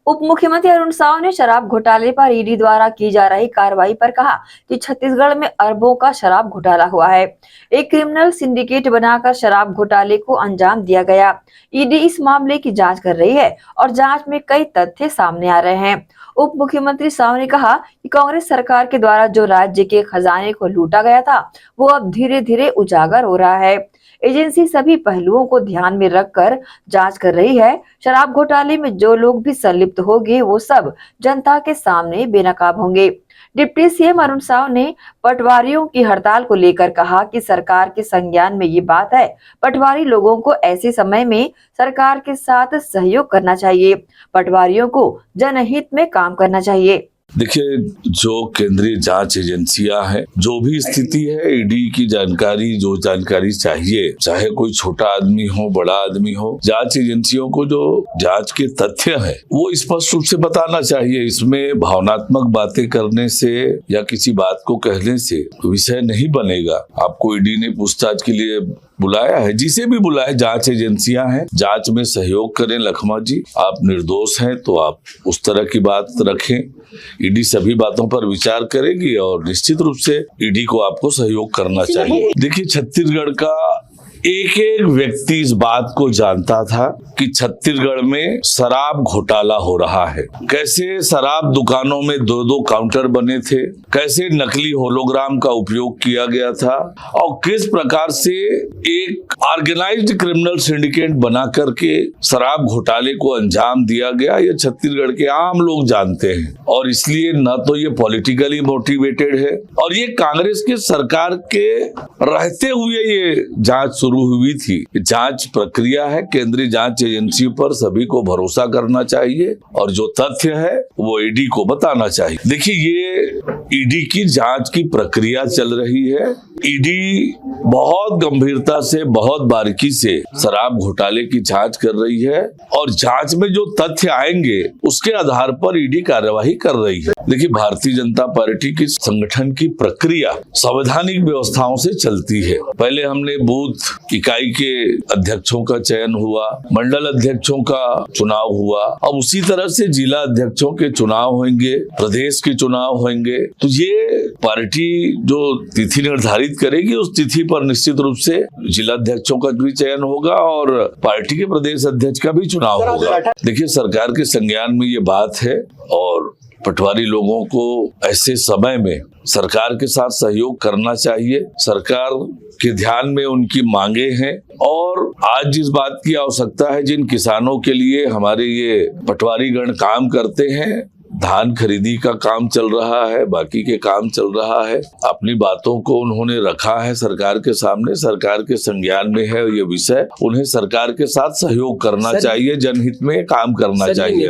उप मुख्यमंत्री अरुण साव ने शराब घोटाले पर ईडी द्वारा की जा रही कार्रवाई पर कहा कि छत्तीसगढ़ में अरबों का शराब घोटाला हुआ है। एक क्रिमिनल सिंडिकेट बनाकर शराब घोटाले को अंजाम दिया गया। ईडी इस मामले की जांच कर रही है और जांच में कई तथ्य सामने आ रहे हैं। उप मुख्यमंत्री साव ने कहा कि कांग्रेस सरकार के द्वारा जो राज्य के खजाने को लूटा गया था, वो अब धीरे धीरे उजागर हो रहा है। एजेंसी सभी पहलुओं को ध्यान में रखकर जांच कर रही है। शराब घोटाले में जो लोग भी संलिप्त होंगे वो सब जनता के सामने बेनकाब होंगे। डिप्टी सीएम अरुण साव ने पटवारियों की हड़ताल को लेकर कहा कि सरकार के संज्ञान में ये बात है। पटवारी लोगों को ऐसे समय में सरकार के साथ सहयोग करना चाहिए। पटवारियों को जनहित में काम करना चाहिए। देखिए, जो केंद्रीय जांच एजेंसियां हैं, जो भी स्थिति है, ईडी की जानकारी, जो जानकारी चाहिए, चाहे कोई छोटा आदमी हो, बड़ा आदमी हो, जांच एजेंसियों को जो जांच के तथ्य है वो स्पष्ट रूप से बताना चाहिए। इसमें भावनात्मक बातें करने से या किसी बात को कहने से विषय नहीं बनेगा। आपको ईडी ने पूछताछ के लिए बुलाया है, जिसे भी बुलाए, जांच एजेंसियां हैं, जांच में सहयोग करें। लखमा जी, आप निर्दोष हैं तो आप उस तरह की बात रखें। ईडी सभी बातों पर विचार करेगी और निश्चित रूप से ईडी को आपको सहयोग करना चाहिए। देखिए, छत्तीसगढ़ का एक एक व्यक्ति इस बात को जानता था कि छत्तीसगढ़ में शराब घोटाला हो रहा है। कैसे शराब दुकानों में दो दो काउंटर बने थे, कैसे नकली होलोग्राम का उपयोग किया गया था और किस प्रकार से एक ऑर्गेनाइज्ड क्रिमिनल सिंडिकेट बना करके शराब घोटाले को अंजाम दिया गया, ये छत्तीसगढ़ के आम लोग जानते हैं। और इसलिए न तो ये पॉलिटिकली मोटिवेटेड है और ये कांग्रेस के सरकार के रहते हुए ये जांच शुरू हुई थी। जांच प्रक्रिया है, केंद्रीय जांच एजेंसी पर सभी को भरोसा करना चाहिए और जो तथ्य है वो ईडी को बताना चाहिए। देखिए, ये ईडी की जांच की प्रक्रिया चल रही है। ईडी बहुत गंभीरता से, बहुत बारीकी से शराब घोटाले की जांच कर रही है और जांच में जो तथ्य आएंगे उसके आधार पर ईडी कार्यवाही कर रही है। देखिए, भारतीय जनता पार्टी की संगठन की प्रक्रिया संवैधानिक व्यवस्थाओं से चलती है। पहले हमने बूथ इकाई के अध्यक्षों का चयन हुआ, मंडल अध्यक्षों का चुनाव हुआ, अब उसी तरह से जिला अध्यक्षों के चुनाव होंगे, प्रदेश के चुनाव होंगे। तो ये पार्टी जो तिथि निर्धारित करेगी उस तिथि पर निश्चित रूप से जिला अध्यक्षों का भी चयन होगा और पार्टी के प्रदेश अध्यक्ष का भी चुनाव होगा। देखिए, सरकार के संज्ञान में ये बात है और पटवारी लोगों को ऐसे समय में सरकार के साथ सहयोग करना चाहिए। सरकार के ध्यान में उनकी मांगे हैं और आज जिस बात की आवश्यकता है, जिन किसानों के लिए हमारे ये पटवारी गण काम करते हैं, धान खरीदी का काम चल रहा है, बाकी के काम चल रहा है, अपनी बातों को उन्होंने रखा है सरकार के सामने, सरकार के संज्ञान में है ये विषय। उन्हें सरकार के साथ सहयोग करना चाहिए, जनहित में काम करना चाहिए।